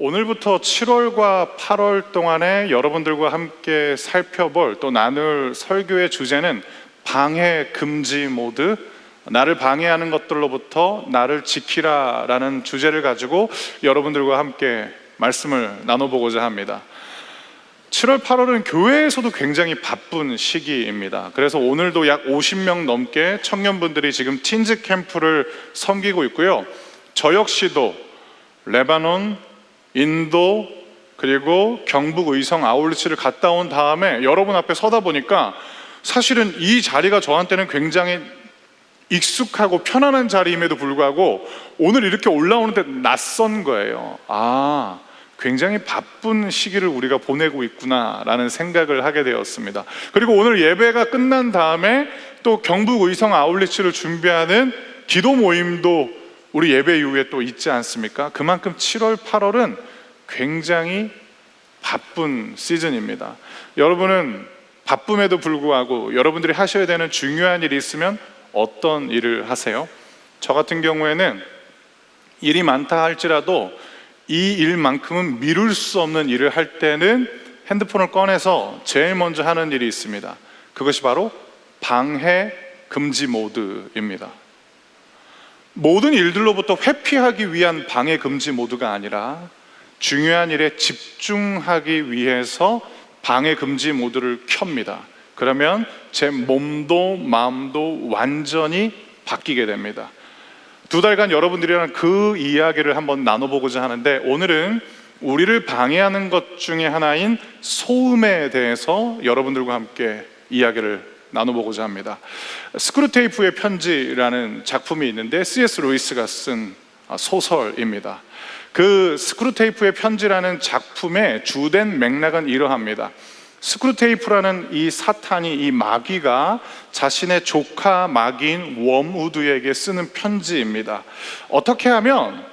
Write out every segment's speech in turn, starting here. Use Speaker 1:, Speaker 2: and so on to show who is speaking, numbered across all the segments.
Speaker 1: 오늘부터 7월과 8월 동안에 여러분들과 함께 살펴볼 또 나눌 설교의 주제는 방해 금지 모드, 나를 방해하는 것들로부터 나를 지키라 라는 주제를 가지고 여러분들과 함께 말씀을 나눠보고자 합니다. 7월, 8월은 교회에서도 굉장히 바쁜 시기입니다. 그래서 오늘도 약 50명 넘게 청년분들이 지금 틴즈 캠프를 섬기고 있고요. 저 역시도 레바논, 인도, 그리고 경북 의성 아울리치를 갔다 온 다음에 여러분 앞에 서다 보니까 사실은 이 자리가 저한테는 굉장히 익숙하고 편안한 자리임에도 불구하고 오늘 이렇게 올라오는데 낯선 거예요. 굉장히 바쁜 시기를 우리가 보내고 있구나라는 생각을 하게 되었습니다. 그리고 오늘 예배가 끝난 다음에 또 경북 의성 아울리치를 준비하는 기도 모임도 우리 예배 이후에 또 있지 않습니까? 그만큼 7월, 8월은 굉장히 바쁜 시즌입니다. 여러분은 바쁨에도 불구하고 여러분들이 하셔야 되는 중요한 일이 있으면 어떤 일을 하세요? 저 같은 경우에는 일이 많다 할지라도 이 일만큼은 미룰 수 없는 일을 할 때는 핸드폰을 꺼내서 제일 먼저 하는 일이 있습니다. 그것이 바로 방해 금지 모드입니다. 모든 일들로부터 회피하기 위한 방해 금지 모드가 아니라 중요한 일에 집중하기 위해서 방해 금지 모드를 켭니다. 그러면 제 몸도 마음도 완전히 바뀌게 됩니다. 2달간 여러분들이랑 그 이야기를 한번 나눠보고자 하는데, 오늘은 우리를 방해하는 것 중에 하나인 소음에 대해서 여러분들과 함께 이야기를 나눠보고자 합니다. 스크루테이프의 편지라는 작품이 있는데 C.S. 루이스가 쓴 소설입니다. 그 스크루테이프의 편지라는 작품의 주된 맥락은 이러합니다. 스크루테이프라는 이 사탄이, 이 마귀가 자신의 조카 마귀인 웜우드에게 쓰는 편지입니다. 어떻게 하면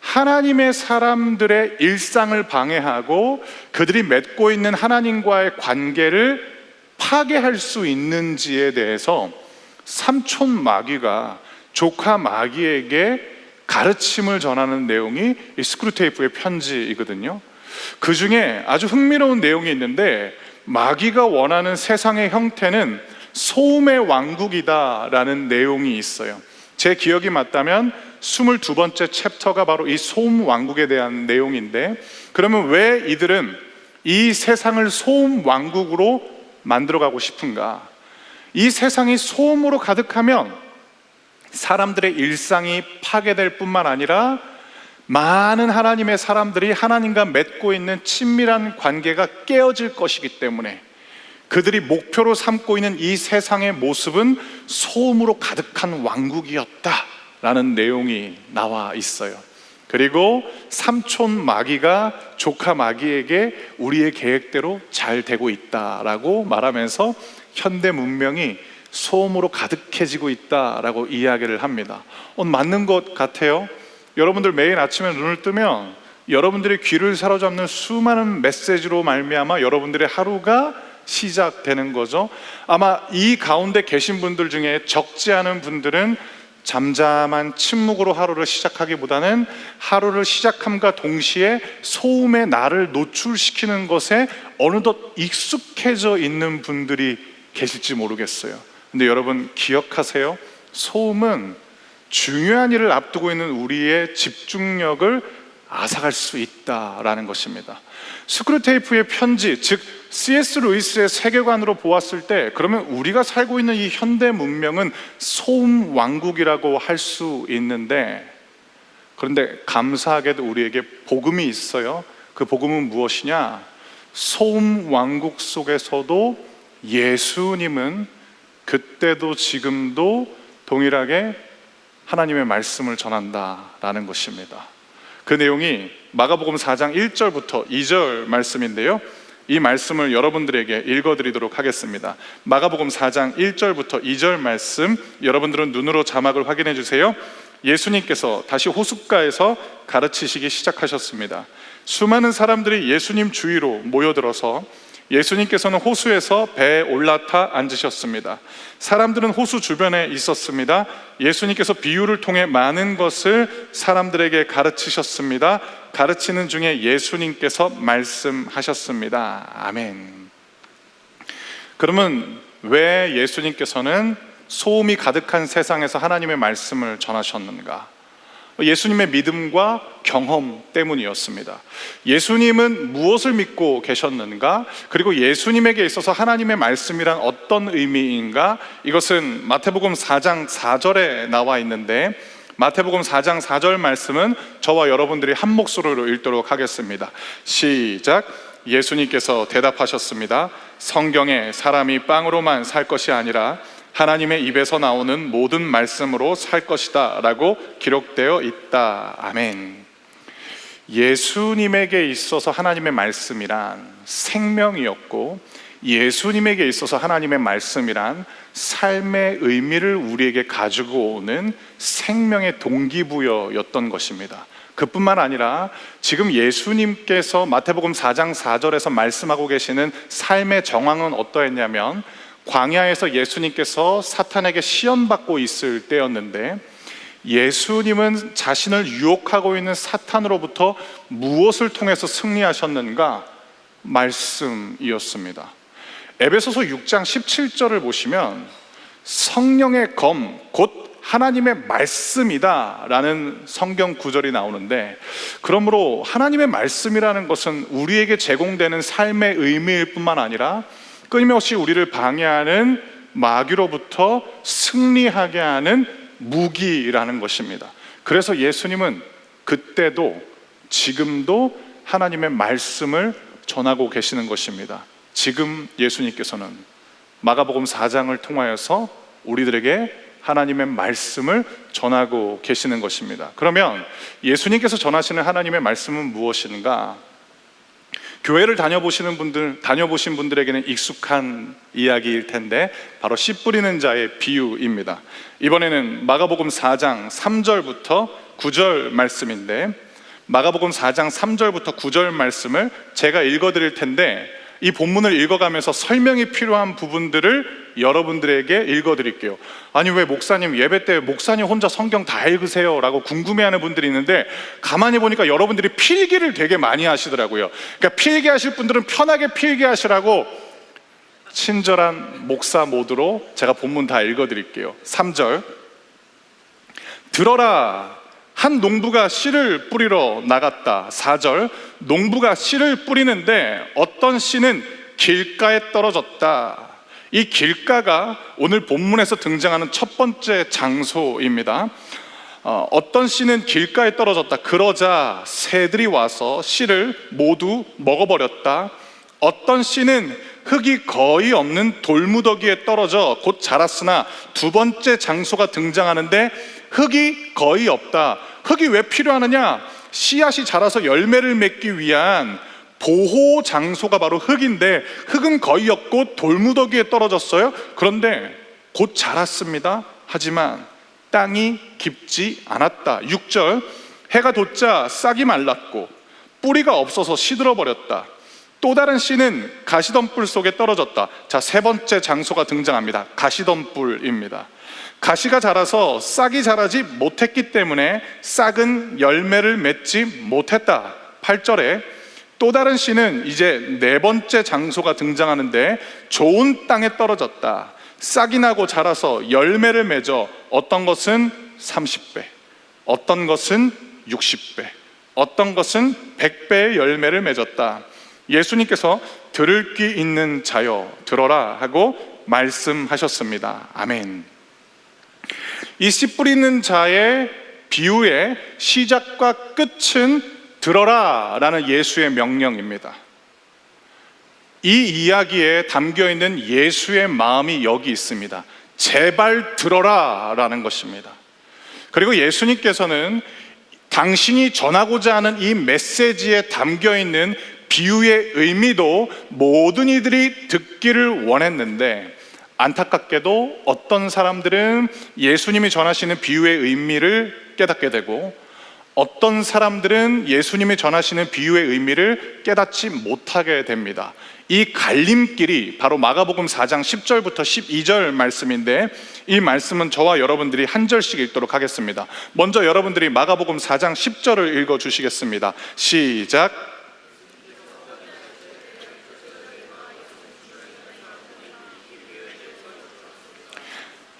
Speaker 1: 하나님의 사람들의 일상을 방해하고 그들이 맺고 있는 하나님과의 관계를 파괴할 수 있는지에 대해서 삼촌 마귀가 조카 마귀에게 가르침을 전하는 내용이 이 스크루테이프의 편지이거든요. 그 중에 아주 흥미로운 내용이 있는데, 마귀가 원하는 세상의 형태는 소음의 왕국이다라는 내용이 있어요. 제 기억이 맞다면 22번째 챕터가 바로 이 소음 왕국에 대한 내용인데, 그러면 왜 이들은 이 세상을 소음 왕국으로 만들어가고 싶은가? 이 세상이 소음으로 가득하면 사람들의 일상이 파괴될 뿐만 아니라 많은 하나님의 사람들이 하나님과 맺고 있는 친밀한 관계가 깨어질 것이기 때문에 그들이 목표로 삼고 있는 이 세상의 모습은 소음으로 가득한 왕국이었다라는 내용이 나와 있어요. 그리고 삼촌 마귀가 조카 마귀에게 우리의 계획대로 잘 되고 있다라고 말하면서 현대 문명이 소음으로 가득해지고 있다라고 이야기를 합니다. 맞는 것 같아요. 여러분들 매일 아침에 눈을 뜨면 여러분들의 귀를 사로잡는 수많은 메시지로 말미암아 여러분들의 하루가 시작되는 거죠. 아마 이 가운데 계신 분들 중에 적지 않은 분들은 잠잠한 침묵으로 하루를 시작하기보다는 하루를 시작함과 동시에 소음에 나를 노출시키는 것에 어느덧 익숙해져 있는 분들이 계실지 모르겠어요. 근데 여러분 기억하세요. 소음은 중요한 일을 앞두고 있는 우리의 집중력을 앗아갈 수 있다라는 것입니다. 스크루테이프의 편지, 즉 C.S. 루이스의 세계관으로 보았을 때, 그러면 우리가 살고 있는 이 현대 문명은 소음 왕국이라고 할 수 있는데, 그런데 감사하게도 우리에게 복음이 있어요. 그 복음은 무엇이냐? 소음 왕국 속에서도 예수님은 그때도 지금도 동일하게 하나님의 말씀을 전한다라는 것입니다. 그 내용이 마가복음 4장 1절부터 2절 말씀인데요, 이 말씀을 여러분들에게 읽어드리도록 하겠습니다. 마가복음 4장 1절부터 2절 말씀, 여러분들은 눈으로 자막을 확인해 주세요. 예수님께서 다시 호숫가에서 가르치시기 시작하셨습니다. 수많은 사람들이 예수님 주위로 모여들어서 예수님께서는 호수에서 배에 올라타 앉으셨습니다. 사람들은 호수 주변에 있었습니다. 예수님께서 비유를 통해 많은 것을 사람들에게 가르치셨습니다. 가르치는 중에 예수님께서 말씀하셨습니다. 아멘. 그러면 왜 예수님께서는 소음이 가득한 세상에서 하나님의 말씀을 전하셨는가? 예수님의 믿음과 경험 때문이었습니다. 예수님은 무엇을 믿고 계셨는가? 그리고 예수님에게 있어서 하나님의 말씀이란 어떤 의미인가? 이것은 마태복음 4장 4절에 나와 있는데, 마태복음 4장 4절 말씀은 저와 여러분들이 한 목소리로 읽도록 하겠습니다. 시작. 예수님께서 대답하셨습니다. 성경에 사람이 빵으로만 살 것이 아니라 하나님의 입에서 나오는 모든 말씀으로 살 것이다 라고 기록되어 있다. 아멘. 예수님에게 있어서 하나님의 말씀이란 생명이었고, 예수님에게 있어서 하나님의 말씀이란 삶의 의미를 우리에게 가지고 오는 생명의 동기부여였던 것입니다. 그뿐만 아니라 지금 예수님께서 마태복음 4장 4절에서 말씀하고 계시는 삶의 정황은 어떠했냐면, 광야에서 예수님께서 사탄에게 시험받고 있을 때였는데, 예수님은 자신을 유혹하고 있는 사탄으로부터 무엇을 통해서 승리하셨는가? 말씀이었습니다. 에베소서 6장 17절을 보시면 성령의 검, 곧 하나님의 말씀이다 라는 성경 구절이 나오는데, 그러므로 하나님의 말씀이라는 것은 우리에게 제공되는 삶의 의미일 뿐만 아니라 끊임없이 우리를 방해하는 마귀로부터 승리하게 하는 무기라는 것입니다. 그래서 예수님은 그때도 지금도 하나님의 말씀을 전하고 계시는 것입니다. 지금 예수님께서는 마가복음 4장을 통하여서 우리들에게 하나님의 말씀을 전하고 계시는 것입니다. 그러면 예수님께서 전하시는 하나님의 말씀은 무엇인가? 교회를 다녀보신 분들에게는 익숙한 이야기일 텐데, 바로 씨 뿌리는 자의 비유입니다. 이번에는 마가복음 4장 3절부터 9절 말씀인데, 마가복음 4장 3절부터 9절 말씀을 제가 읽어드릴 텐데, 이 본문을 읽어가면서 설명이 필요한 부분들을 여러분들에게 읽어드릴게요. 아니, 왜 목사님 예배 때 목사님 혼자 성경 다 읽으세요? 라고 궁금해하는 분들이 있는데, 가만히 보니까 여러분들이 필기를 되게 많이 하시더라고요. 그러니까 필기하실 분들은 편하게 필기하시라고 친절한 목사 모드로 제가 본문 다 읽어드릴게요. 3절. 들어라, 한 농부가 씨를 뿌리러 나갔다. 4절. 농부가 씨를 뿌리는데 어떤 씨는 길가에 떨어졌다. 이 길가가 오늘 본문에서 등장하는 첫 번째 장소입니다. 어떤 씨는 길가에 떨어졌다. 그러자 새들이 와서 씨를 모두 먹어버렸다. 어떤 씨는 흙이 거의 없는 돌무더기에 떨어져 곧 자랐으나, 두 번째 장소가 등장하는데 흙이 거의 없다. 흙이 왜 필요하느냐? 씨앗이 자라서 열매를 맺기 위한 보호 장소가 바로 흙인데, 흙은 거의 없고 돌무더기에 떨어졌어요. 그런데 곧 자랐습니다. 하지만 땅이 깊지 않았다. 6절. 해가 돋자 싹이 말랐고 뿌리가 없어서 시들어버렸다. 또 다른 씨는 가시덤불 속에 떨어졌다. 자, 세 번째 장소가 등장합니다. 가시덤불입니다. 가시가 자라서 싹이 자라지 못했기 때문에 싹은 열매를 맺지 못했다. 8절에 또 다른 씨는 이제 네 번째 장소가 등장하는데, 좋은 땅에 떨어졌다. 싹이 나고 자라서 열매를 맺어 어떤 것은 30배, 어떤 것은 60배, 어떤 것은 100배의 열매를 맺었다. 예수님께서 들을 귀 있는 자여 들어라 하고 말씀하셨습니다. 아멘. 이 씨 뿌리는 자의 비유의 시작과 끝은 들어라 라는 예수의 명령입니다. 이 이야기에 담겨있는 예수의 마음이 여기 있습니다. 제발 들어라 라는 것입니다. 그리고 예수님께서는 당신이 전하고자 하는 이 메시지에 담겨있는 비유의 의미도 모든 이들이 듣기를 원했는데, 안타깝게도 어떤 사람들은 예수님이 전하시는 비유의 의미를 깨닫게 되고, 어떤 사람들은 예수님이 전하시는 비유의 의미를 깨닫지 못하게 됩니다. 이 갈림길이 바로 마가복음 4장 10절부터 12절 말씀인데, 이 말씀은 저와 여러분들이 한 절씩 읽도록 하겠습니다. 먼저 여러분들이 마가복음 4장 10절을 읽어주시겠습니다. 시작.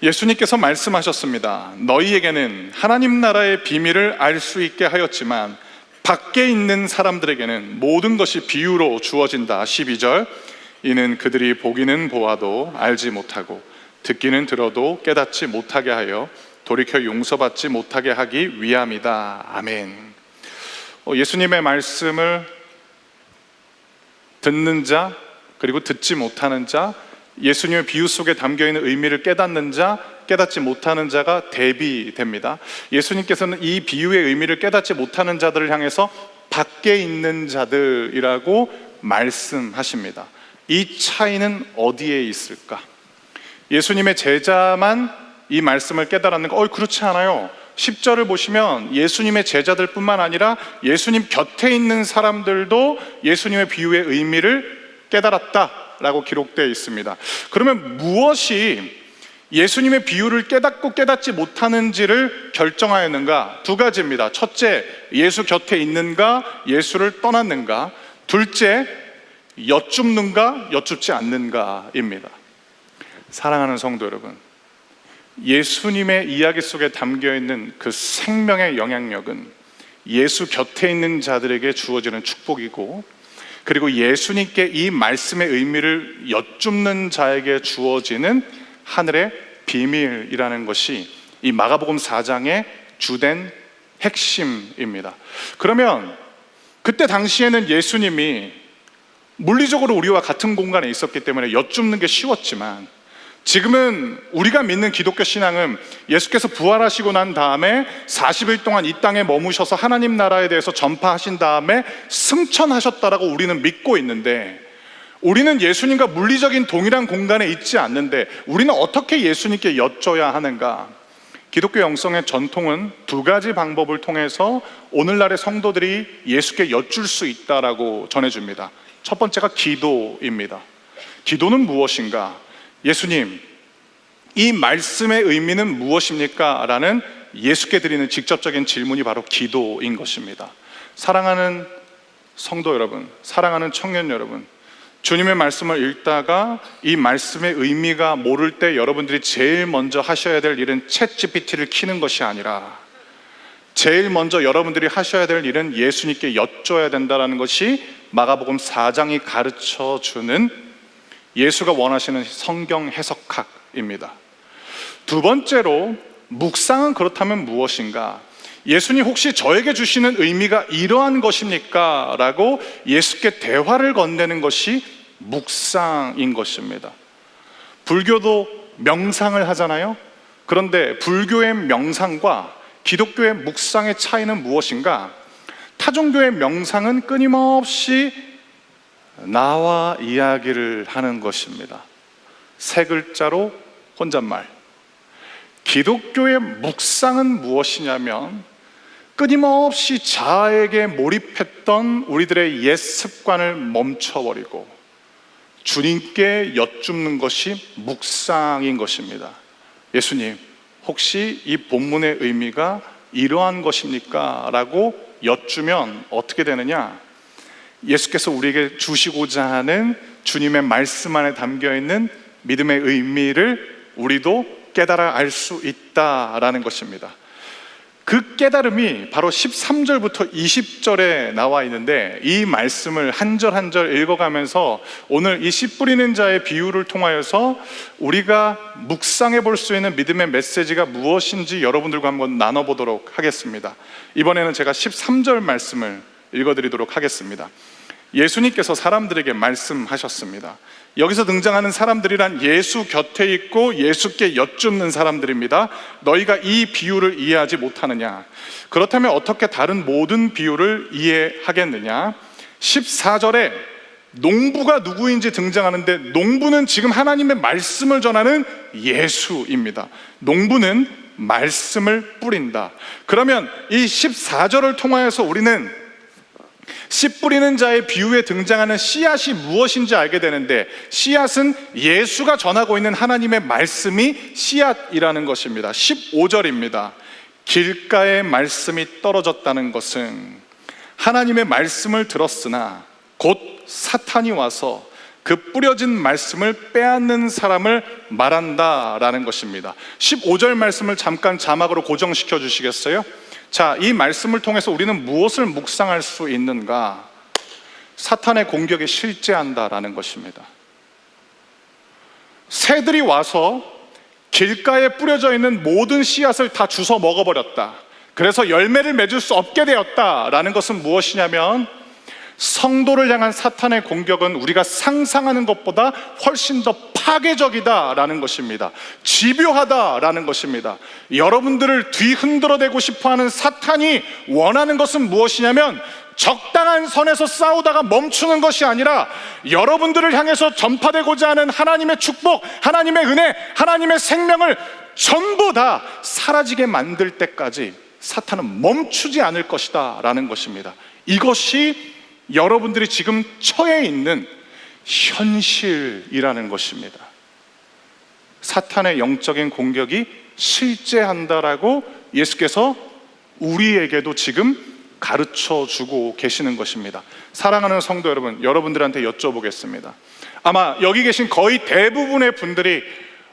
Speaker 1: 예수님께서 말씀하셨습니다. 너희에게는 하나님 나라의 비밀을 알 수 있게 하였지만 밖에 있는 사람들에게는 모든 것이 비유로 주어진다. 12절. 이는 그들이 보기는 보아도 알지 못하고 듣기는 들어도 깨닫지 못하게 하여 돌이켜 용서받지 못하게 하기 위함이다. 아멘. 예수님의 말씀을 듣는 자, 그리고 듣지 못하는 자, 예수님의 비유 속에 담겨있는 의미를 깨닫는 자, 깨닫지 못하는 자가 대비됩니다. 예수님께서는 이 비유의 의미를 깨닫지 못하는 자들을 향해서 밖에 있는 자들이라고 말씀하십니다. 이 차이는 어디에 있을까? 예수님의 제자만 이 말씀을 깨달았는 거? 그렇지 않아요. 10절을 보시면 예수님의 제자들 뿐만 아니라 예수님 곁에 있는 사람들도 예수님의 비유의 의미를 깨달았다라고 기록되어 있습니다. 그러면 무엇이 예수님의 비유를 깨닫고 깨닫지 못하는지를 결정하였는가? 두 가지입니다. 첫째, 예수 곁에 있는가, 예수를 떠났는가. 둘째, 여쭙는가, 여쭙지 않는가입니다. 사랑하는 성도 여러분, 예수님의 이야기 속에 담겨있는 그 생명의 영향력은 예수 곁에 있는 자들에게 주어지는 축복이고, 그리고 예수님께 이 말씀의 의미를 여쭙는 자에게 주어지는 하늘의 비밀이라는 것이 이 마가복음 4장의 주된 핵심입니다. 그러면 그때 당시에는 예수님이 물리적으로 우리와 같은 공간에 있었기 때문에 여쭙는 게 쉬웠지만, 지금은 우리가 믿는 기독교 신앙은 예수께서 부활하시고 난 다음에 40일 동안 이 땅에 머무셔서 하나님 나라에 대해서 전파하신 다음에 승천하셨다라고 우리는 믿고 있는데, 우리는 예수님과 물리적인 동일한 공간에 있지 않는데 우리는 어떻게 예수님께 여쭤야 하는가? 기독교 영성의 전통은 두 가지 방법을 통해서 오늘날의 성도들이 예수께 여쭐 수 있다라고 전해줍니다. 첫 번째가 기도입니다. 기도는 무엇인가? 예수님, 이 말씀의 의미는 무엇입니까? 라는 예수께 드리는 직접적인 질문이 바로 기도인 것입니다. 사랑하는 성도 여러분, 사랑하는 청년 여러분, 주님의 말씀을 읽다가 이 말씀의 의미가 모를 때 여러분들이 제일 먼저 하셔야 될 일은 챗GPT를 키는 것이 아니라, 제일 먼저 여러분들이 하셔야 될 일은 예수님께 여쭤야 된다는 것이 마가복음 4장이 가르쳐주는 예수가 원하시는 성경 해석학입니다. 두 번째로, 묵상은 그렇다면 무엇인가? 예수님 혹시 저에게 주시는 의미가 이러한 것입니까? 라고 예수께 대화를 건네는 것이 묵상인 것입니다. 불교도 명상을 하잖아요. 그런데 불교의 명상과 기독교의 묵상의 차이는 무엇인가? 타종교의 명상은 끊임없이 나와 이야기를 하는 것입니다. 세 글자로 혼잣말. 기독교의 묵상은 무엇이냐면 끊임없이 자아에게 몰입했던 우리들의 옛 습관을 멈춰버리고 주님께 여쭙는 것이 묵상인 것입니다. 예수님, 혹시 이 본문의 의미가 이러한 것입니까? 라고 여쭈면 어떻게 되느냐? 예수께서 우리에게 주시고자 하는 주님의 말씀 안에 담겨있는 믿음의 의미를 우리도 깨달아 알 수 있다라는 것입니다. 그 깨달음이 바로 13절부터 20절에 나와 있는데, 이 말씀을 한 절 한 절 읽어가면서 오늘 이 씨 뿌리는 자의 비유를 통하여서 우리가 묵상해 볼 수 있는 믿음의 메시지가 무엇인지 여러분들과 한번 나눠보도록 하겠습니다. 이번에는 제가 13절 말씀을 읽어드리도록 하겠습니다. 예수님께서 사람들에게 말씀하셨습니다. 여기서 등장하는 사람들이란 예수 곁에 있고 예수께 여쭙는 사람들입니다. 너희가 이 비유를 이해하지 못하느냐? 그렇다면 어떻게 다른 모든 비유를 이해하겠느냐? 14절에 농부가 누구인지 등장하는데, 농부는 지금 하나님의 말씀을 전하는 예수입니다. 농부는 말씀을 뿌린다. 그러면 이 14절을 통하여서 우리는 씨 뿌리는 자의 비유에 등장하는 씨앗이 무엇인지 알게 되는데, 씨앗은 예수가 전하고 있는 하나님의 말씀이 씨앗이라는 것입니다. 15절입니다. 길가에 말씀이 떨어졌다는 것은 하나님의 말씀을 들었으나 곧 사탄이 와서 그 뿌려진 말씀을 빼앗는 사람을 말한다라는 것입니다. 15절 말씀을 잠깐 자막으로 고정시켜 주시겠어요? 자, 이 말씀을 통해서 우리는 무엇을 묵상할 수 있는가? 사탄의 공격에 실제한다라는 것입니다. 새들이 와서 길가에 뿌려져 있는 모든 씨앗을 다 주워 먹어버렸다. 그래서 열매를 맺을 수 없게 되었다라는 것은 무엇이냐면, 성도를 향한 사탄의 공격은 우리가 상상하는 것보다 훨씬 더 파괴적이다라는 것입니다. 집요하다라는 것입니다. 여러분들을 뒤흔들어대고 싶어하는 사탄이 원하는 것은 무엇이냐면, 적당한 선에서 싸우다가 멈추는 것이 아니라 여러분들을 향해서 전파되고자 하는 하나님의 축복, 하나님의 은혜, 하나님의 생명을 전부 다 사라지게 만들 때까지 사탄은 멈추지 않을 것이다 라는 것입니다. 이것이 여러분들이 지금 처해 있는 현실이라는 것입니다. 사탄의 영적인 공격이 실제한다라고 예수께서 우리에게도 지금 가르쳐 주고 계시는 것입니다. 사랑하는 성도 여러분, 여러분들한테 여쭤보겠습니다. 아마 여기 계신 거의 대부분의 분들이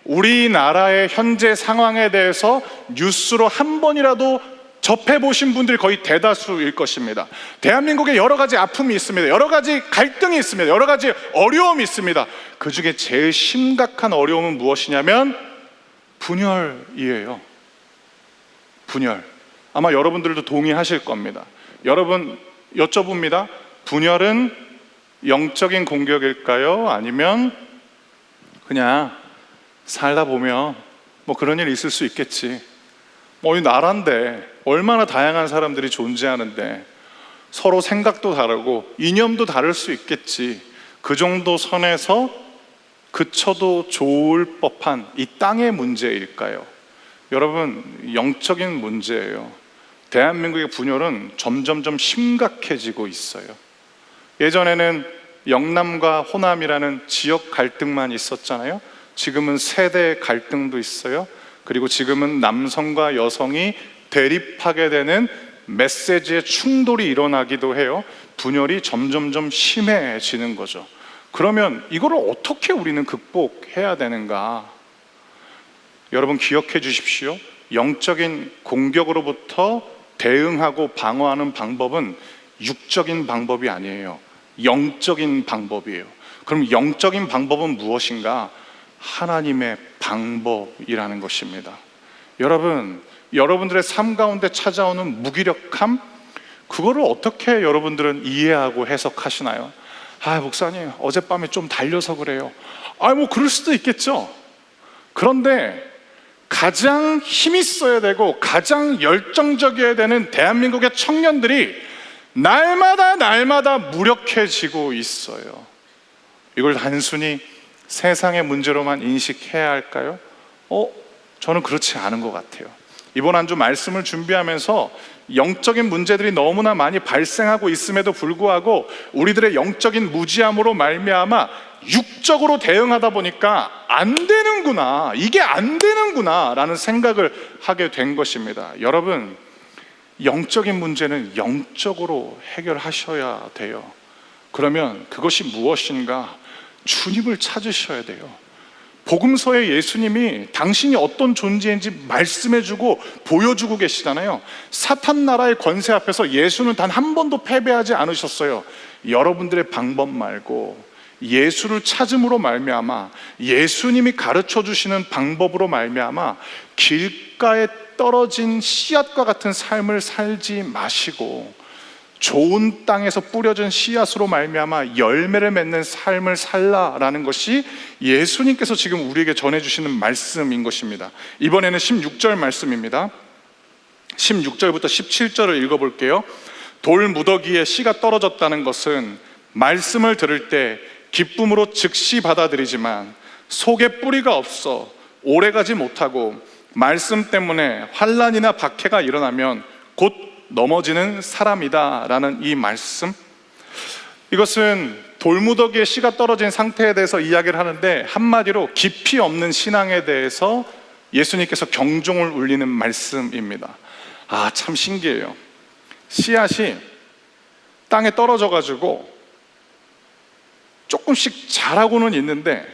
Speaker 1: 우리나라의 현재 상황에 대해서 뉴스로 한 번이라도 접해보신 분들이 거의 대다수일 것입니다. 대한민국에 여러 가지 아픔이 있습니다. 여러 가지 갈등이 있습니다. 여러 가지 어려움이 있습니다. 그 중에 제일 심각한 어려움은 무엇이냐면 분열이에요. 분열. 아마 여러분들도 동의하실 겁니다. 여러분, 여쭤봅니다. 분열은 영적인 공격일까요? 아니면 그냥 살다 보면 뭐 그런 일이 있을 수 있겠지. 이 나라인데 얼마나 다양한 사람들이 존재하는데 서로 생각도 다르고 이념도 다를 수 있겠지. 그 정도 선에서 그쳐도 좋을 법한 이 땅의 문제일까요? 여러분, 영적인 문제예요. 대한민국의 분열은 점점점 심각해지고 있어요. 예전에는 영남과 호남이라는 지역 갈등만 있었잖아요. 지금은 세대 갈등도 있어요. 그리고 지금은 남성과 여성이 대립하게 되는 메시지의 충돌이 일어나기도 해요. 분열이 점점점 심해지는 거죠. 그러면 이거를 어떻게 우리는 극복해야 되는가? 여러분, 기억해 주십시오. 영적인 공격으로부터 대응하고 방어하는 방법은 육적인 방법이 아니에요. 영적인 방법이에요. 그럼 영적인 방법은 무엇인가? 하나님의 방법이라는 것입니다. 여러분, 여러분들의 삶 가운데 찾아오는 무기력함, 그거를 어떻게 여러분들은 이해하고 해석하시나요? 목사님, 어젯밤에 좀 달려서 그래요. 뭐 그럴 수도 있겠죠. 그런데 가장 힘 있어야 되고 가장 열정적이어야 되는 대한민국의 청년들이 날마다 무력해지고 있어요. 이걸 단순히 세상의 문제로만 인식해야 할까요? 저는 그렇지 않은 것 같아요. 이번 한 주 말씀을 준비하면서 영적인 문제들이 너무나 많이 발생하고 있음에도 불구하고 우리들의 영적인 무지함으로 말미암아 육적으로 대응하다 보니까 안 되는구나, 이게 안 되는구나 라는 생각을 하게 된 것입니다. 여러분, 영적인 문제는 영적으로 해결하셔야 돼요. 그러면 그것이 무엇인가? 주님을 찾으셔야 돼요. 복음서에 예수님이 당신이 어떤 존재인지 말씀해주고 보여주고 계시잖아요. 사탄 나라의 권세 앞에서 예수는 단 한 번도 패배하지 않으셨어요. 여러분들의 방법 말고 예수를 찾음으로 말미암아, 예수님이 가르쳐 주시는 방법으로 말미암아 길가에 떨어진 씨앗과 같은 삶을 살지 마시고 좋은 땅에서 뿌려진 씨앗으로 말미암아 열매를 맺는 삶을 살라라는 것이 예수님께서 지금 우리에게 전해주시는 말씀인 것입니다. 이번에는 16절 말씀입니다. 16절부터 17절을 읽어볼게요. 돌 무더기에 씨가 떨어졌다는 것은 말씀을 들을 때 기쁨으로 즉시 받아들이지만 속에 뿌리가 없어 오래가지 못하고 말씀 때문에 환난이나 박해가 일어나면 곧 넘어지는 사람이다 라는 이 말씀, 이것은 돌무더기에 씨가 떨어진 상태에 대해서 이야기를 하는데, 한마디로 깊이 없는 신앙에 대해서 예수님께서 경종을 울리는 말씀입니다. 참 신기해요. 씨앗이 땅에 떨어져 가지고 조금씩 자라고는 있는데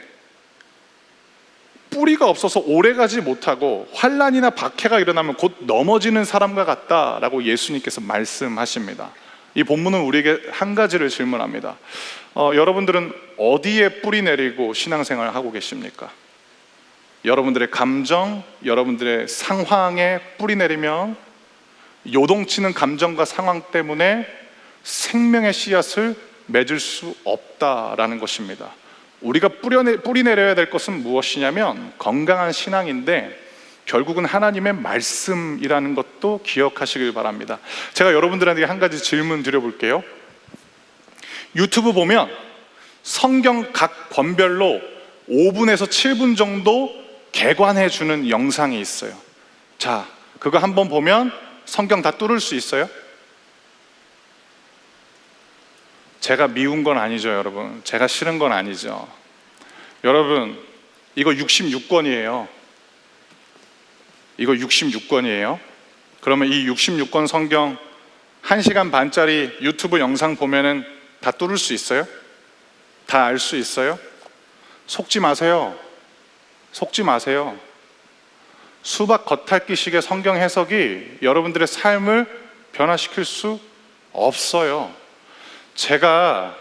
Speaker 1: 뿌리가 없어서 오래가지 못하고 환난이나 박해가 일어나면 곧 넘어지는 사람과 같다라고 예수님께서 말씀하십니다. 이 본문은 우리에게 한 가지를 질문합니다. 여러분들은 어디에 뿌리 내리고 신앙생활을 하고 계십니까? 여러분들의 감정, 여러분들의 상황에 뿌리 내리면 요동치는 감정과 상황 때문에 생명의 씨앗을 맺을 수 없다라는 것입니다. 우리가 뿌리 내려야 될 것은 무엇이냐면 건강한 신앙인데, 결국은 하나님의 말씀이라는 것도 기억하시길 바랍니다. 제가 여러분들한테 한 가지 질문 드려볼게요. 유튜브 보면 성경 각 권별로 5분에서 7분 정도 개관해 주는 영상이 있어요. 자, 그거 한번 보면 성경 다 뚫을 수 있어요? 제가 미운 건 아니죠, 여러분. 제가 싫은 건 아니죠. 여러분, 이거 66권이에요. 이거 66권이에요. 그러면 이 66권 성경 1시간 반짜리 유튜브 영상 보면은 다 뚫을 수 있어요? 다 알 수 있어요? 속지 마세요. 속지 마세요. 수박 겉핥기식의 성경 해석이 여러분들의 삶을 변화시킬 수 없어요. 제가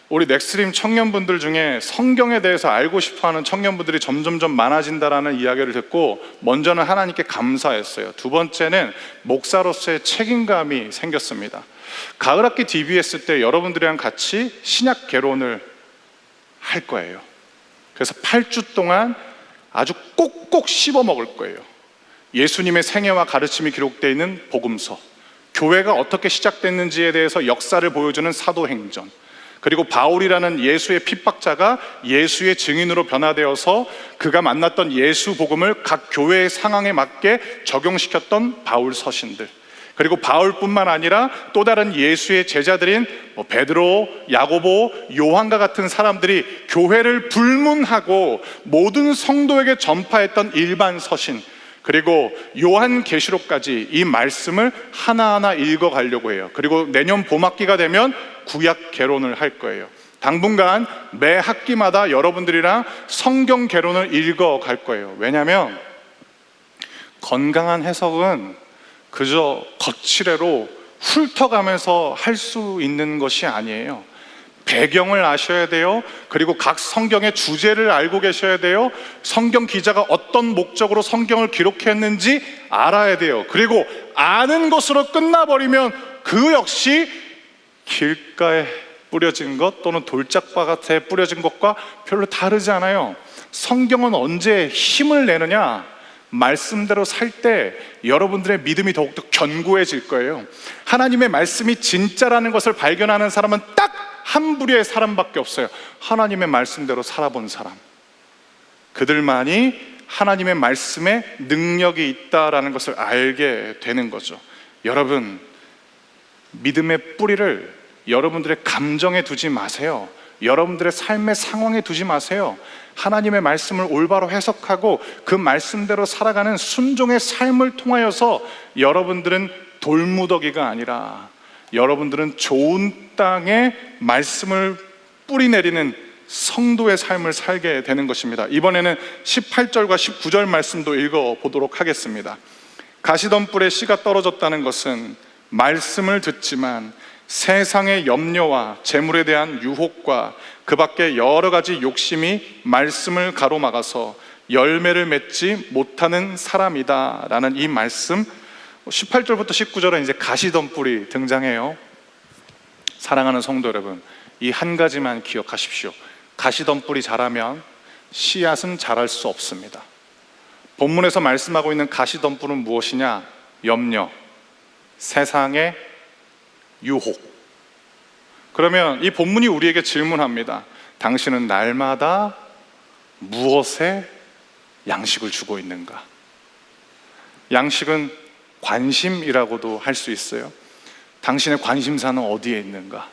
Speaker 1: 우리 넥스트림 청년분들 중에 성경에 대해서 알고 싶어하는 청년분들이 점점점 많아진다라는 이야기를 듣고, 먼저는 하나님께 감사했어요. 두 번째는 목사로서의 책임감이 생겼습니다. 가을학기 DBS 때 여러분들이랑 같이 신약 개론을 할 거예요. 그래서 8주 동안 아주 꼭꼭 씹어 먹을 거예요. 예수님의 생애와 가르침이 기록되어 있는 복음서, 교회가 어떻게 시작됐는지에 대해서 역사를 보여주는 사도행전, 그리고 바울이라는 예수의 핍박자가 예수의 증인으로 변화되어서 그가 만났던 예수 복음을 각 교회의 상황에 맞게 적용시켰던 바울 서신들, 그리고 바울뿐만 아니라 또 다른 예수의 제자들인 베드로, 야고보, 요한과 같은 사람들이 교회를 불문하고 모든 성도에게 전파했던 일반 서신, 그리고 요한계시록까지 이 말씀을 하나하나 읽어가려고 해요. 그리고 내년 봄학기가 되면 구약 개론을 할 거예요. 당분간 매 학기마다 여러분들이랑 성경 개론을 읽어갈 거예요. 왜냐하면 건강한 해석은 그저 거칠애로 훑어가면서 할 수 있는 것이 아니에요. 배경을 아셔야 돼요. 그리고 각 성경의 주제를 알고 계셔야 돼요. 성경 기자가 어떤 목적으로 성경을 기록했는지 알아야 돼요. 그리고 아는 것으로 끝나버리면 그 역시 길가에 뿌려진 것 또는 돌짝밭에 뿌려진 것과 별로 다르지 않아요. 성경은 언제 힘을 내느냐? 말씀대로 살 때 여러분들의 믿음이 더욱더 견고해질 거예요. 하나님의 말씀이 진짜라는 것을 발견하는 사람은 딱 한 부류의 사람밖에 없어요. 하나님의 말씀대로 살아본 사람. 그들만이 하나님의 말씀에 능력이 있다라는 것을 알게 되는 거죠. 여러분, 믿음의 뿌리를 여러분들의 감정에 두지 마세요. 여러분들의 삶의 상황에 두지 마세요. 하나님의 말씀을 올바로 해석하고 그 말씀대로 살아가는 순종의 삶을 통하여서 여러분들은 돌무더기가 아니라 여러분들은 좋은 땅에 말씀을 뿌리 내리는 성도의 삶을 살게 되는 것입니다. 이번에는 18절과 19절 말씀도 읽어보도록 하겠습니다. 가시던 뿔에 씨가 떨어졌다는 것은 말씀을 듣지만 세상의 염려와 재물에 대한 유혹과 그 밖에 여러 가지 욕심이 말씀을 가로막아서 열매를 맺지 못하는 사람이다 라는 이 말씀, 18절부터 19절은 이제 가시던 뿔이 등장해요. 사랑하는 성도 여러분, 이 한 가지만 기억하십시오. 가시던 뿔이 자라면 씨앗은 자랄 수 없습니다. 본문에서 말씀하고 있는 가시던 뿔은 무엇이냐? 염려, 세상의 유혹. 그러면 이 본문이 우리에게 질문합니다. 당신은 날마다 무엇에 양식을 주고 있는가? 양식은 관심이라고도 할 수 있어요. 당신의 관심사는 어디에 있는가?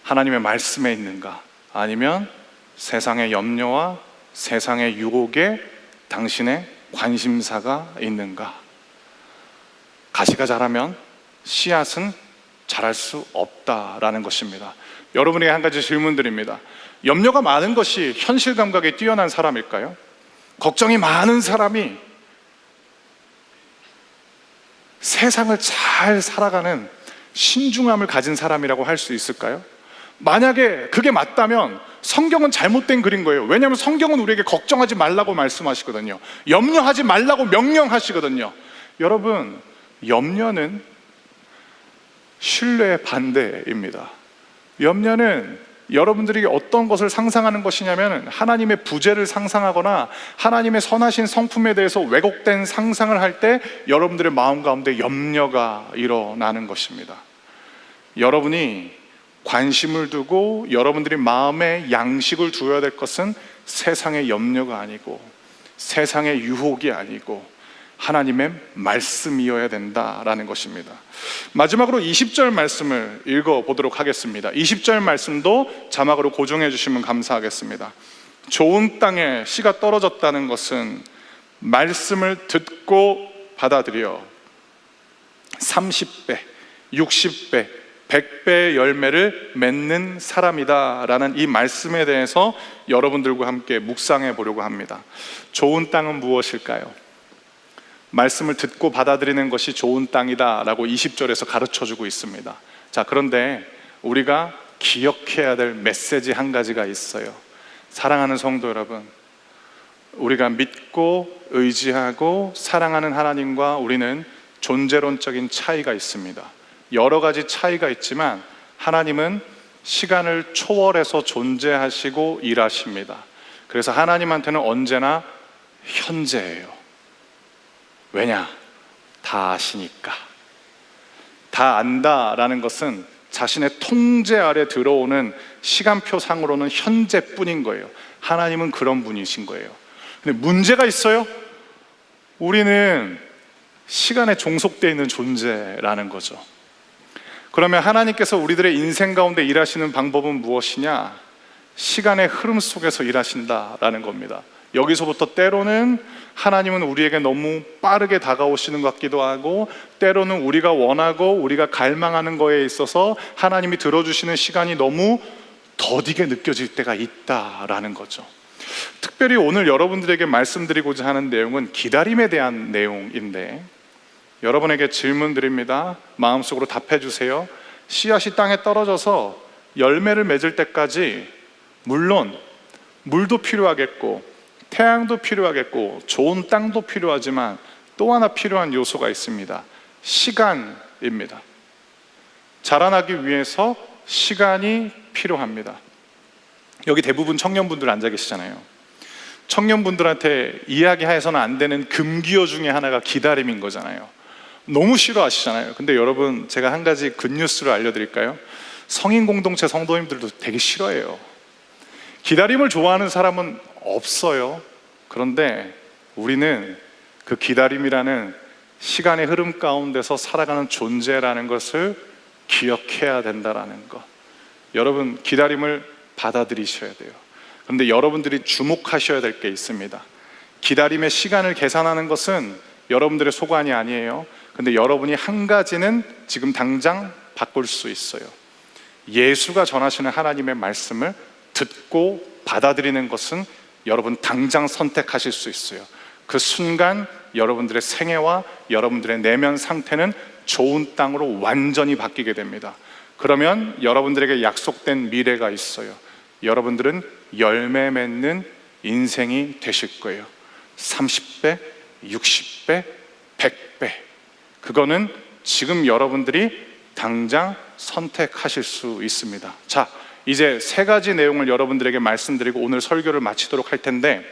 Speaker 1: 하나님의 말씀에 있는가? 아니면 세상의 염려와 세상의 유혹에 당신의 관심사가 있는가? 가시가 자라면 씨앗은 자랄 수 없다라는 것입니다. 여러분에게 한 가지 질문 드립니다. 염려가 많은 것이 현실 감각에 뛰어난 사람일까요? 걱정이 많은 사람이 세상을 잘 살아가는 신중함을 가진 사람이라고 할 수 있을까요? 만약에 그게 맞다면 성경은 잘못된 글인 거예요. 왜냐하면 성경은 우리에게 걱정하지 말라고 말씀하시거든요. 염려하지 말라고 명령하시거든요. 여러분, 염려는 신뢰의 반대입니다. 염려는 여러분들이 어떤 것을 상상하는 것이냐면 하나님의 부재를 상상하거나 하나님의 선하신 성품에 대해서 왜곡된 상상을 할 때 여러분들의 마음 가운데 염려가 일어나는 것입니다. 여러분이 관심을 두고 여러분들이 마음에 양식을 두어야 될 것은 세상의 염려가 아니고 세상의 유혹이 아니고 하나님의 말씀이어야 된다라는 것입니다. 마지막으로 20절 말씀을 읽어보도록 하겠습니다. 20절 말씀도 자막으로 고정해 주시면 감사하겠습니다. 좋은 땅에 씨가 떨어졌다는 것은 말씀을 듣고 받아들여 30배, 60배, 100배의 열매를 맺는 사람이다 라는 이 말씀에 대해서 여러분들과 함께 묵상해 보려고 합니다. 좋은 땅은 무엇일까요? 말씀을 듣고 받아들이는 것이 좋은 땅이다 라고 20절에서 가르쳐주고 있습니다. 자, 그런데 우리가 기억해야 될 메시지 한 가지가 있어요. 사랑하는 성도 여러분, 우리가 믿고 의지하고 사랑하는 하나님과 우리는 존재론적인 차이가 있습니다. 여러 가지 차이가 있지만 하나님은 시간을 초월해서 존재하시고 일하십니다. 그래서 하나님한테는 언제나 현재예요. 왜냐? 다 아시니까. 다 안다라는 것은 자신의 통제 아래 들어오는 시간표상으로는 현재뿐인 거예요. 하나님은 그런 분이신 거예요. 근데 문제가 있어요. 우리는 시간에 종속되어 있는 존재라는 거죠. 그러면 하나님께서 우리들의 인생 가운데 일하시는 방법은 무엇이냐? 시간의 흐름 속에서 일하신다라는 겁니다. 여기서부터 때로는 하나님은 우리에게 너무 빠르게 다가오시는 것 같기도 하고, 때로는 우리가 원하고 우리가 갈망하는 거에 있어서 하나님이 들어주시는 시간이 너무 더디게 느껴질 때가 있다라는 거죠. 특별히 오늘 여러분들에게 말씀드리고자 하는 내용은 기다림에 대한 내용인데, 여러분에게 질문 드립니다. 마음속으로 답해 주세요. 씨앗이 땅에 떨어져서 열매를 맺을 때까지 물론 물도 필요하겠고 태양도 필요하겠고 좋은 땅도 필요하지만 또 하나 필요한 요소가 있습니다. 시간입니다. 자라나기 위해서 시간이 필요합니다. 여기 대부분 청년분들 앉아 계시잖아요. 청년분들한테 이야기해서는 안 되는 금기어 중에 하나가 기다림인 거잖아요. 너무 싫어하시잖아요. 근데 여러분, 제가 한 가지 굿뉴스를 알려드릴까요? 성인 공동체 성도님들도 되게 싫어해요. 기다림을 좋아하는 사람은 없어요. 그런데 우리는 그 기다림이라는 시간의 흐름 가운데서 살아가는 존재라는 것을 기억해야 된다는 것. 여러분, 기다림을 받아들이셔야 돼요. 그런데 여러분들이 주목하셔야 될 게 있습니다. 기다림의 시간을 계산하는 것은 여러분들의 소관이 아니에요. 근데 여러분이 한 가지는 지금 당장 바꿀 수 있어요. 예수가 전하시는 하나님의 말씀을 듣고 받아들이는 것은 여러분 당장 선택하실 수 있어요. 그 순간 여러분들의 생애와 여러분들의 내면 상태는 좋은 땅으로 완전히 바뀌게 됩니다. 그러면 여러분들에게 약속된 미래가 있어요. 여러분들은 열매 맺는 인생이 되실 거예요. 30배, 60배, 100배. 그거는 지금 여러분들이 당장 선택하실 수 있습니다. 자, 이제 세 가지 내용을 여러분들에게 말씀드리고 오늘 설교를 마치도록 할 텐데,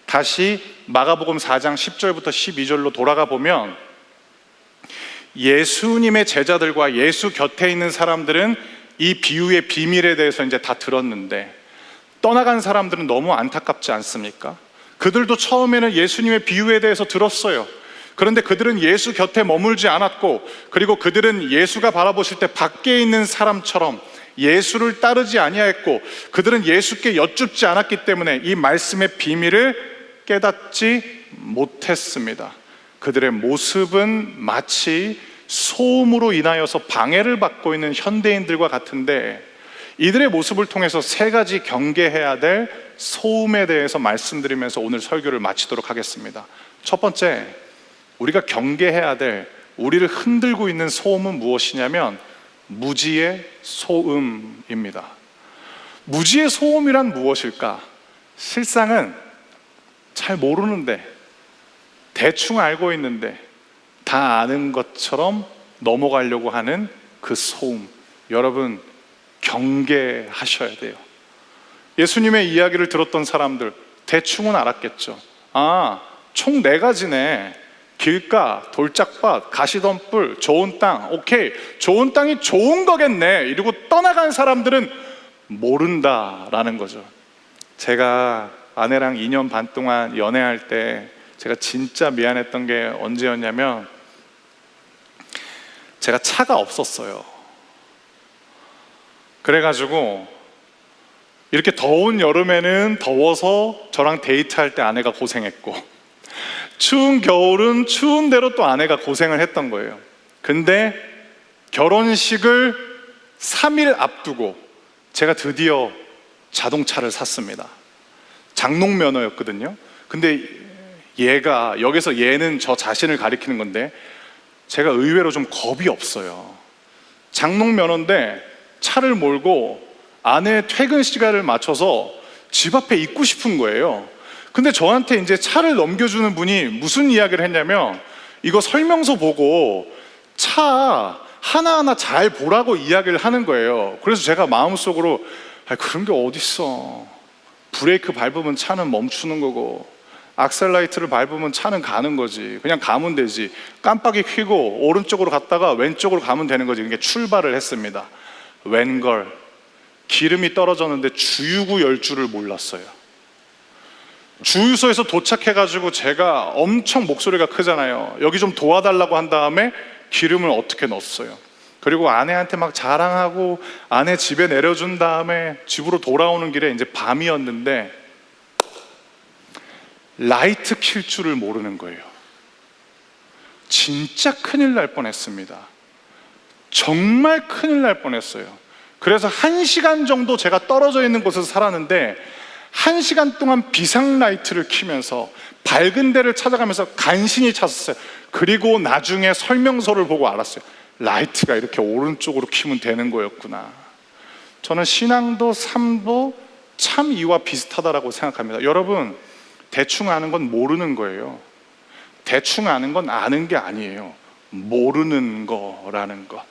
Speaker 1: 다시 마가복음 4장 10절부터 12절로 돌아가 보면 예수님의 제자들과 예수 곁에 있는 사람들은 이 비유의 비밀에 대해서 이제 다 들었는데, 떠나간 사람들은 너무 안타깝지 않습니까? 그들도 처음에는 예수님의 비유에 대해서 들었어요. 그런데 그들은 예수 곁에 머물지 않았고, 그리고 그들은 예수가 바라보실 때 밖에 있는 사람처럼 예수를 따르지 아니하였고, 그들은 예수께 여쭙지 않았기 때문에 이 말씀의 비밀을 깨닫지 못했습니다. 그들의 모습은 마치 소음으로 인하여서 방해를 받고 있는 현대인들과 같은데, 이들의 모습을 통해서 세 가지 경계해야 될 소음에 대해서 말씀드리면서 오늘 설교를 마치도록 하겠습니다. 첫 번째, 우리가 경계해야 될, 우리를 흔들고 있는 소음은 무엇이냐면 무지의 소음입니다. 무지의 소음이란 무엇일까? 실상은 잘 모르는데, 대충 알고 있는데 다 아는 것처럼 넘어가려고 하는 그 소음, 여러분 경계하셔야 돼요. 예수님의 이야기를 들었던 사람들 대충은 알았겠죠. 아, 총 4가지네. 길가, 돌짝밭, 가시덤불, 좋은 땅. 오케이, 좋은 땅이 좋은 거겠네. 이러고 떠나간 사람들은 모른다라는 거죠. 제가 아내랑 2년 반 동안 연애할 때 제가 진짜 미안했던 게 언제였냐면, 제가 차가 없었어요. 그래가지고 이렇게 더운 여름에는 더워서 저랑 데이트할 때 아내가 고생했고, 추운 겨울은 추운 대로 또 아내가 고생을 했던 거예요. 근데 결혼식을 3일 앞두고 제가 드디어 자동차를 샀습니다. 장롱 면허였거든요. 근데 얘가, 여기서 얘는 저 자신을 가리키는 건데, 제가 의외로 좀 겁이 없어요. 장롱 면허인데 차를 몰고 아내의 퇴근 시간을 맞춰서 집 앞에 있고 싶은 거예요. 근데 저한테 이제 차를 넘겨주는 분이 무슨 이야기를 했냐면, 이거 설명서 보고 차 하나하나 잘 보라고 이야기를 하는 거예요. 그래서 제가 마음속으로, 그런 게 어딨어. 브레이크 밟으면 차는 멈추는 거고, 악셀라이트를 밟으면 차는 가는 거지. 그냥 가면 되지. 깜빡이 켜고 오른쪽으로 갔다가 왼쪽으로 가면 되는 거지. 그게 출발을 했습니다. 웬걸, 기름이 떨어졌는데 주유구 열 줄을 몰랐어요. 주유소에서 도착해가지고 제가 엄청 목소리가 크잖아요. 여기 좀 도와달라고 한 다음에 기름을 어떻게 넣었어요. 그리고 아내한테 막 자랑하고 아내 집에 내려준 다음에 집으로 돌아오는 길에 이제 밤이었는데 라이트 킬 줄을 모르는 거예요. 진짜 큰일 날 뻔했습니다. 정말 큰일 날 뻔했어요. 그래서 1시간 정도 제가 떨어져 있는 곳에서 살았는데, 1시간 동안 비상 라이트를 켜면서 밝은 데를 찾아가면서 간신히 찾았어요. 그리고 나중에 설명서를 보고 알았어요. 라이트가 이렇게 오른쪽으로 켜면 되는 거였구나. 저는 신앙도 삶도 참 이와 비슷하다라고 생각합니다. 여러분, 대충 아는 건 모르는 거예요. 대충 아는 건 아는 게 아니에요. 모르는 거라는 것.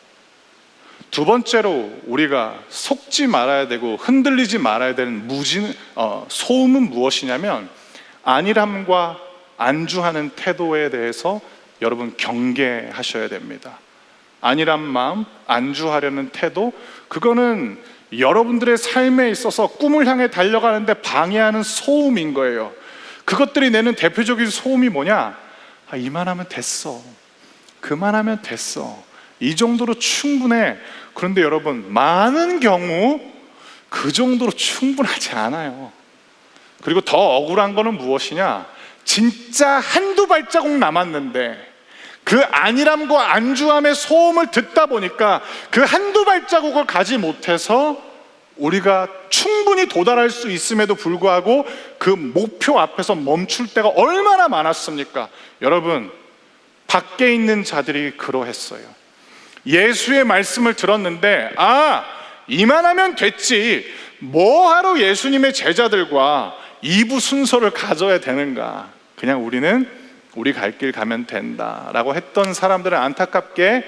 Speaker 1: 두 번째로 우리가 속지 말아야 되고 흔들리지 말아야 되는 소음은 무엇이냐면, 안일함과 안주하는 태도에 대해서 여러분 경계하셔야 됩니다. 안일한 마음, 안주하려는 태도, 그거는 여러분들의 삶에 있어서 꿈을 향해 달려가는데 방해하는 소음인 거예요. 그것들이 내는 대표적인 소음이 뭐냐? 이만하면 됐어. 그만하면 됐어. 이 정도로 충분해. 그런데 여러분, 많은 경우 그 정도로 충분하지 않아요. 그리고 더 억울한 거는 무엇이냐? 진짜 한두 발자국 남았는데 그 안일함과 안주함의 소음을 듣다 보니까 그 한두 발자국을 가지 못해서 우리가 충분히 도달할 수 있음에도 불구하고 그 목표 앞에서 멈출 때가 얼마나 많았습니까? 여러분, 밖에 있는 자들이 그러했어요. 예수의 말씀을 들었는데, 이만하면 됐지, 뭐하러 예수님의 제자들과 2부 순서를 가져야 되는가, 그냥 우리는 우리 갈 길 가면 된다라고 했던 사람들은 안타깝게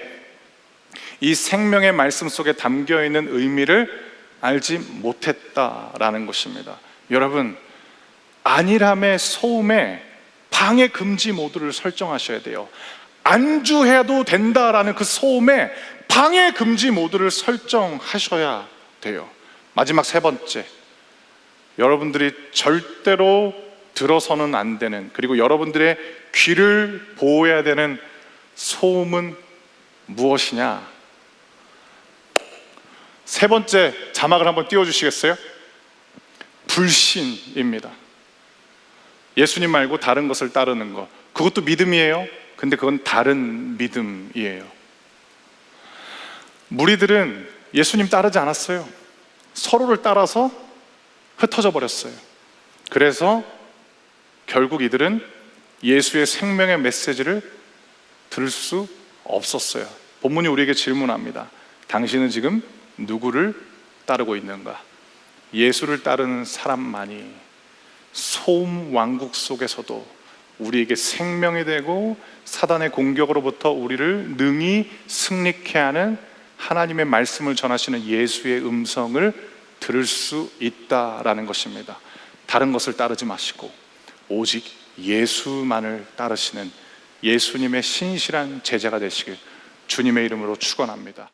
Speaker 1: 이 생명의 말씀 속에 담겨있는 의미를 알지 못했다라는 것입니다. 여러분, 안일함의 소음에 방해 금지 모드를 설정하셔야 돼요. 안주해도 된다라는 그 소음에 방해 금지 모드를 설정하셔야 돼요. 마지막 세 번째, 여러분들이 절대로 들어서는 안 되는, 그리고 여러분들의 귀를 보호해야 되는 소음은 무엇이냐? 세 번째 자막을 한번 띄워주시겠어요? 불신입니다. 예수님 말고 다른 것을 따르는 것, 그것도 믿음이에요. 근데 그건 다른 믿음이에요. 무리들은 예수님 따르지 않았어요. 서로를 따라서 흩어져 버렸어요. 그래서 결국 이들은 예수의 생명의 메시지를 들을 수 없었어요. 본문이 우리에게 질문합니다. 당신은 지금 누구를 따르고 있는가? 예수를 따르는 사람만이 소음 왕국 속에서도 우리에게 생명이 되고 사단의 공격으로부터 우리를 능히 승리케 하는 하나님의 말씀을 전하시는 예수의 음성을 들을 수 있다라는 것입니다. 다른 것을 따르지 마시고 오직 예수만을 따르시는 예수님의 신실한 제자가 되시길 주님의 이름으로 축원합니다.